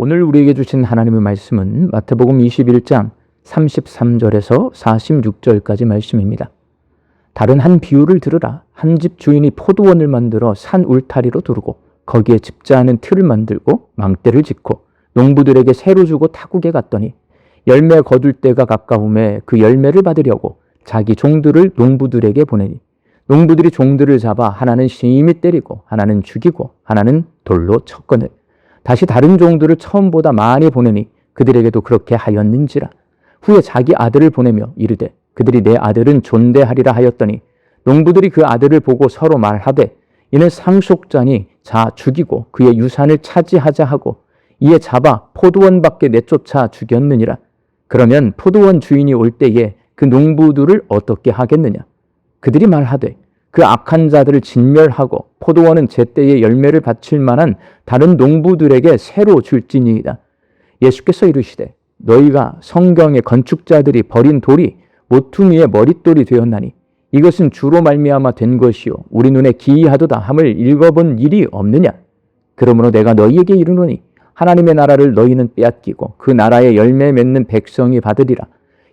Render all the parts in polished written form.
오늘 우리에게 주신 하나님의 말씀은 마태복음 21장 33절에서 46절까지 말씀입니다. 다른 한 비유를 들으라. 한 집 주인이 포도원을 만들어 산 울타리로 두르고 거기에 집자하는 틀을 만들고 망대를 짓고 농부들에게 새로 주고 타국에 갔더니 열매 거둘 때가 가까움에 그 열매를 받으려고 자기 종들을 농부들에게 보내니 농부들이 종들을 잡아 하나는 심히 때리고 하나는 죽이고 하나는 돌로 쳤거늘 다시 다른 종들을 처음보다 많이 보내니 그들에게도 그렇게 하였는지라. 후에 자기 아들을 보내며 이르되 그들이 내 아들은 존대하리라 하였더니 농부들이 그 아들을 보고 서로 말하되 이는 상속자니 자 죽이고 그의 유산을 차지하자 하고 이에 잡아 포도원 밖에 내쫓아 죽였느니라. 그러면 포도원 주인이 올 때에 그 농부들을 어떻게 하겠느냐. 그들이 말하되 그 악한 자들을 진멸하고 포도원은 제때에 열매를 바칠 만한 다른 농부들에게 새로 줄지니이다. 예수께서 이르시되 너희가 성경의 건축자들이 버린 돌이 모퉁이의 머릿돌이 되었나니 이것은 주로 말미암아 된 것이요 우리 눈에 기이하도다 함을 읽어본 일이 없느냐. 그러므로 내가 너희에게 이르노니 하나님의 나라를 너희는 빼앗기고 그 나라의 열매 맺는 백성이 받으리라.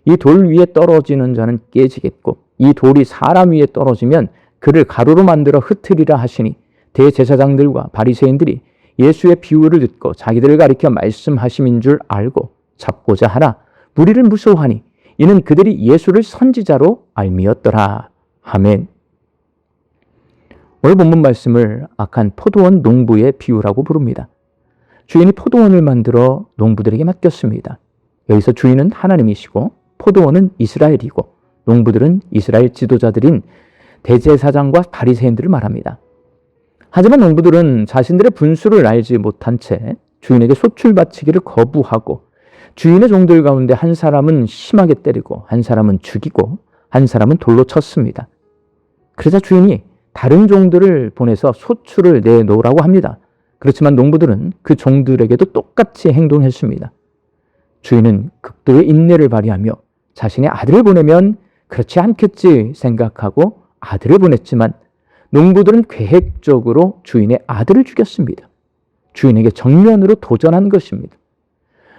이 돌 위에 떨어지는 자는 깨지겠고 이 돌이 사람 위에 떨어지면 그를 가루로 만들어 흩으리라 하시니 대제사장들과 바리새인들이 예수의 비유를 듣고 자기들을 가리켜 말씀하심인 줄 알고 잡고자 하나 무리를 무서워하니 이는 그들이 예수를 선지자로 알미었더라. 아멘. 오늘 본문 말씀을 악한 포도원 농부의 비유라고 부릅니다. 주인이 포도원을 만들어 농부들에게 맡겼습니다. 여기서 주인은 하나님이시고 포도원은 이스라엘이고 농부들은 이스라엘 지도자들인 대제사장과 바리새인들을 말합니다. 하지만 농부들은 자신들의 분수를 알지 못한 채 주인에게 소출 바치기를 거부하고 주인의 종들 가운데 한 사람은 심하게 때리고 한 사람은 죽이고 한 사람은 돌로 쳤습니다. 그러자 주인이 다른 종들을 보내서 소출을 내놓으라고 합니다. 그렇지만 농부들은 그 종들에게도 똑같이 행동했습니다. 주인은 극도의 인내를 발휘하며 자신의 아들을 보내면 그렇지 않겠지 생각하고 아들을 보냈지만 농부들은 계획적으로 주인의 아들을 죽였습니다. 주인에게 정면으로 도전한 것입니다.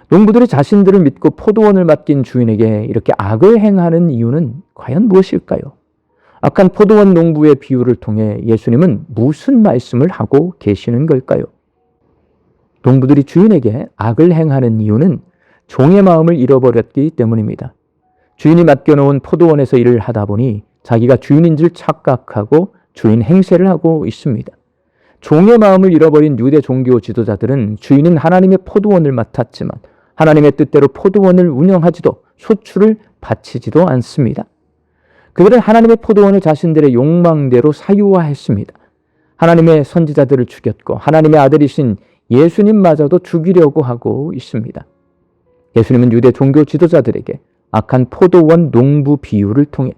농부들이 자신들을 믿고 포도원을 맡긴 주인에게 이렇게 악을 행하는 이유는 과연 무엇일까요? 악한 포도원 농부의 비유를 통해 예수님은 무슨 말씀을 하고 계시는 걸까요? 농부들이 주인에게 악을 행하는 이유는 종의 마음을 잃어버렸기 때문입니다. 주인이 맡겨놓은 포도원에서 일을 하다 보니 자기가 주인인 줄 착각하고 주인 행세를 하고 있습니다. 종의 마음을 잃어버린 유대 종교 지도자들은 주인은 하나님의 포도원을 맡았지만 하나님의 뜻대로 포도원을 운영하지도 소출을 바치지도 않습니다. 그들은 하나님의 포도원을 자신들의 욕망대로 사유화했습니다. 하나님의 선지자들을 죽였고 하나님의 아들이신 예수님마저도 죽이려고 하고 있습니다. 예수님은 유대 종교 지도자들에게 악한 포도원 농부 비유를 통해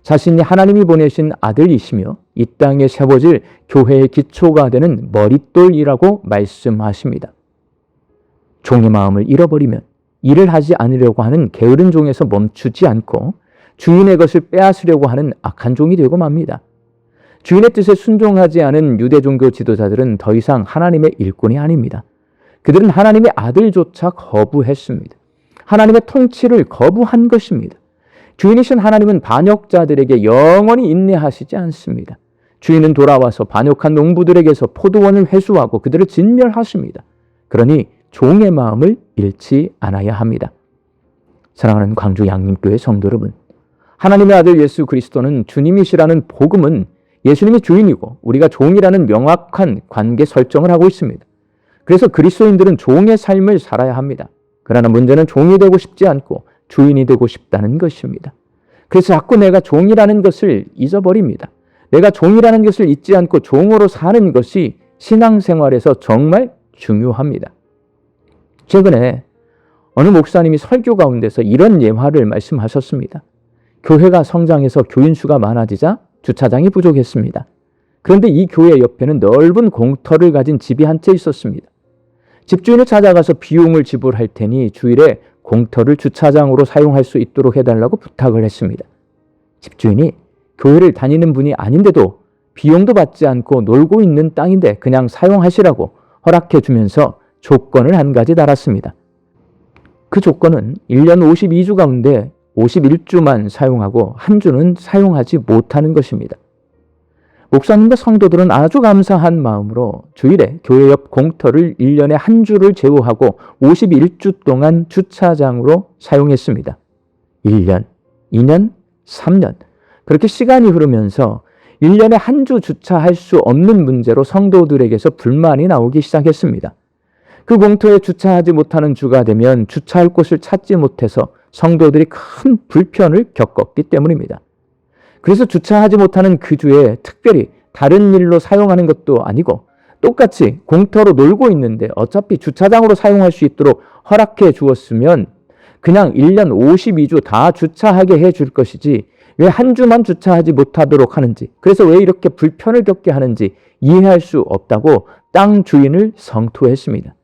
자신이 하나님이 보내신 아들이시며 이 땅에 세워질 교회의 기초가 되는 머릿돌이라고 말씀하십니다. 종의 마음을 잃어버리면 일을 하지 않으려고 하는 게으른 종에서 멈추지 않고 주인의 것을 빼앗으려고 하는 악한 종이 되고 맙니다. 주인의 뜻에 순종하지 않은 유대 종교 지도자들은 더 이상 하나님의 일꾼이 아닙니다. 그들은 하나님의 아들조차 거부했습니다. 하나님의 통치를 거부한 것입니다. 주인이신 하나님은 반역자들에게 영원히 인내하시지 않습니다. 주인은 돌아와서 반역한 농부들에게서 포도원을 회수하고 그들을 진멸하십니다. 그러니 종의 마음을 잃지 않아야 합니다. 사랑하는 광주 양림교회 성도 여러분, 하나님의 아들 예수 그리스도는 주님이시라는 복음은 예수님이 주인이고 우리가 종이라는 명확한 관계 설정을 하고 있습니다. 그래서 그리스도인들은 종의 삶을 살아야 합니다. 그러나 문제는 종이 되고 싶지 않고 주인이 되고 싶다는 것입니다. 그래서 자꾸 내가 종이라는 것을 잊어버립니다. 내가 종이라는 것을 잊지 않고 종으로 사는 것이 신앙생활에서 정말 중요합니다. 최근에 어느 목사님이 설교 가운데서 이런 예화를 말씀하셨습니다. 교회가 성장해서 교인 수가 많아지자 주차장이 부족했습니다. 그런데 이 교회 옆에는 넓은 공터를 가진 집이 한 채 있었습니다. 집주인을 찾아가서 비용을 지불할 테니 주일에 공터를 주차장으로 사용할 수 있도록 해달라고 부탁을 했습니다. 집주인이 교회를 다니는 분이 아닌데도 비용도 받지 않고 놀고 있는 땅인데 그냥 사용하시라고 허락해 주면서 조건을 한 가지 달았습니다. 그 조건은 1년 52주 가운데 51주만 사용하고 한 주는 사용하지 못하는 것입니다. 목사님과 성도들은 아주 감사한 마음으로 주일에 교회 옆 공터를 1년에 한 주를 제외하고 51주 동안 주차장으로 사용했습니다. 1년, 2년, 3년 그렇게 시간이 흐르면서 1년에 한 주 주차할 수 없는 문제로 성도들에게서 불만이 나오기 시작했습니다. 그 공터에 주차하지 못하는 주가 되면 주차할 곳을 찾지 못해서 성도들이 큰 불편을 겪었기 때문입니다. 그래서 주차하지 못하는 그 주에 특별히 다른 일로 사용하는 것도 아니고 똑같이 공터로 놀고 있는데 어차피 주차장으로 사용할 수 있도록 허락해 주었으면 그냥 1년 52주 다 주차하게 해 줄 것이지 왜 한 주만 주차하지 못하도록 하는지, 그래서 왜 이렇게 불편을 겪게 하는지 이해할 수 없다고 땅 주인을 성토했습니다.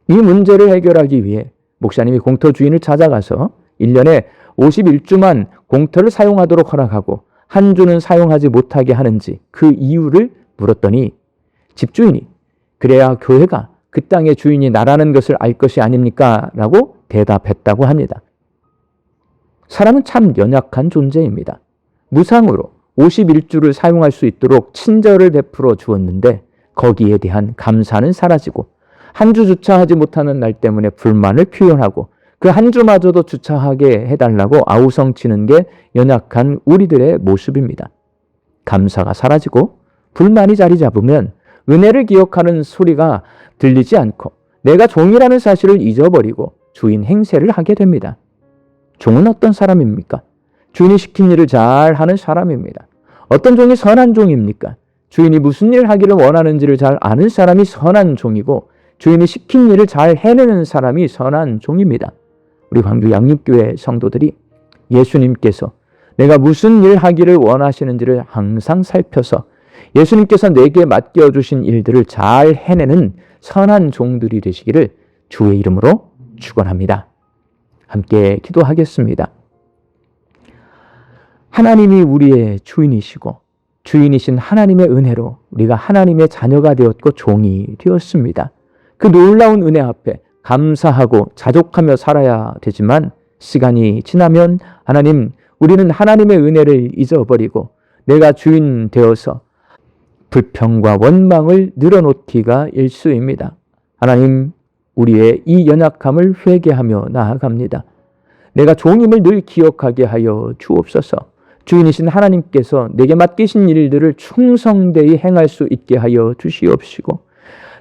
이 문제를 해결하기 위해 목사님이 공터 주인을 찾아가서 1년에 51주만 공터를 사용하도록 허락하고 한 주는 사용하지 못하게 하는지 그 이유를 물었더니 집주인이 그래야 교회가 그 땅의 주인이 나라는 것을 알 것이 아닙니까? 라고 대답했다고 합니다. 사람은 참 연약한 존재입니다. 무상으로 51주를 사용할 수 있도록 친절을 베풀어 주었는데 거기에 대한 감사는 사라지고 한 주 주차하지 못하는 날 때문에 불만을 표현하고 그 한 주마저도 주차하게 해달라고 아우성치는 게 연약한 우리들의 모습입니다. 감사가 사라지고 불만이 자리 잡으면 은혜를 기억하는 소리가 들리지 않고 내가 종이라는 사실을 잊어버리고 주인 행세를 하게 됩니다. 종은 어떤 사람입니까? 주인이 시킨 일을 잘 하는 사람입니다. 어떤 종이 선한 종입니까? 주인이 무슨 일을 하기를 원하는지를 잘 아는 사람이 선한 종이고 주인이 시킨 일을 잘 해내는 사람이 선한 종입니다. 우리 광주 양육교회 성도들이 예수님께서 내가 무슨 일 하기를 원하시는지를 항상 살펴서 예수님께서 내게 맡겨주신 일들을 잘 해내는 선한 종들이 되시기를 주의 이름으로 축원합니다. 함께 기도하겠습니다. 하나님이 우리의 주인이시고 주인이신 하나님의 은혜로 우리가 하나님의 자녀가 되었고 종이 되었습니다. 그 놀라운 은혜 앞에 감사하고 자족하며 살아야 되지만 시간이 지나면 하나님, 우리는 하나님의 은혜를 잊어버리고 내가 주인 되어서 불평과 원망을 늘어놓기가 일쑤입니다. 하나님, 우리의 이 연약함을 회개하며 나아갑니다. 내가 종임을 늘 기억하게 하여 주옵소서. 주인이신 하나님께서 내게 맡기신 일들을 충성되이 행할 수 있게 하여 주시옵시고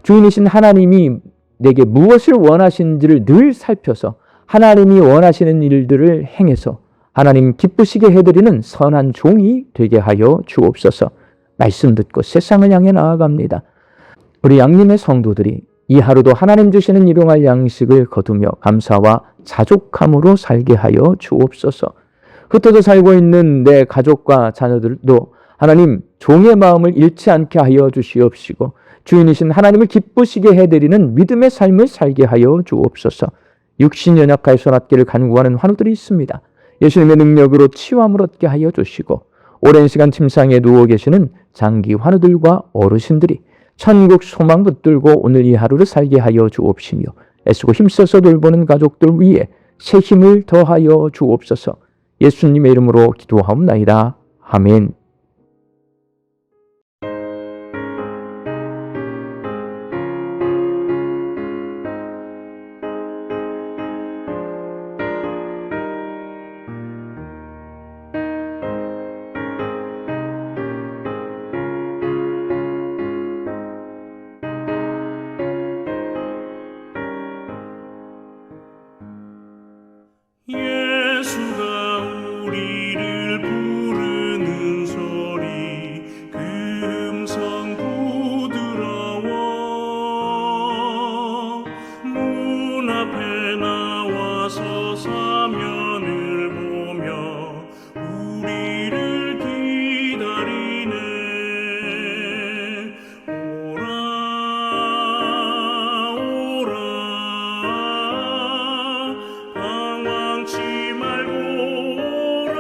주인이신 하나님이 내게 무엇을 원하시는지를 늘 살펴서 하나님이 원하시는 일들을 행해서 하나님 기쁘시게 해드리는 선한 종이 되게 하여 주옵소서. 말씀 듣고 세상을 향해 나아갑니다. 우리 양림의 성도들이 이 하루도 하나님 주시는 일용할 양식을 거두며 감사와 자족함으로 살게 하여 주옵소서. 흩어져 살고 있는 내 가족과 자녀들도 하나님 종의 마음을 잃지 않게 하여 주시옵시고 주인이신 하나님을 기쁘시게 해드리는 믿음의 삶을 살게 하여 주옵소서. 육신 연약할 소낫기를 간구하는 환우들이 있습니다. 예수님의 능력으로 치유함을 얻게 하여 주시고 오랜 시간 침상에 누워 계시는 장기 환우들과 어르신들이 천국 소망 붙들고 오늘 이 하루를 살게 하여 주옵시며 애쓰고 힘써서 돌보는 가족들 위에 새 힘을 더하여 주옵소서. 예수님의 이름으로 기도하옵나이다. 아멘. 예수가 우리를 부르는 소리 그 음성 부드러워 문 앞에 나와서 사면을 보며 우리를 기다리네. 오라 오라 방황치 말고 오라.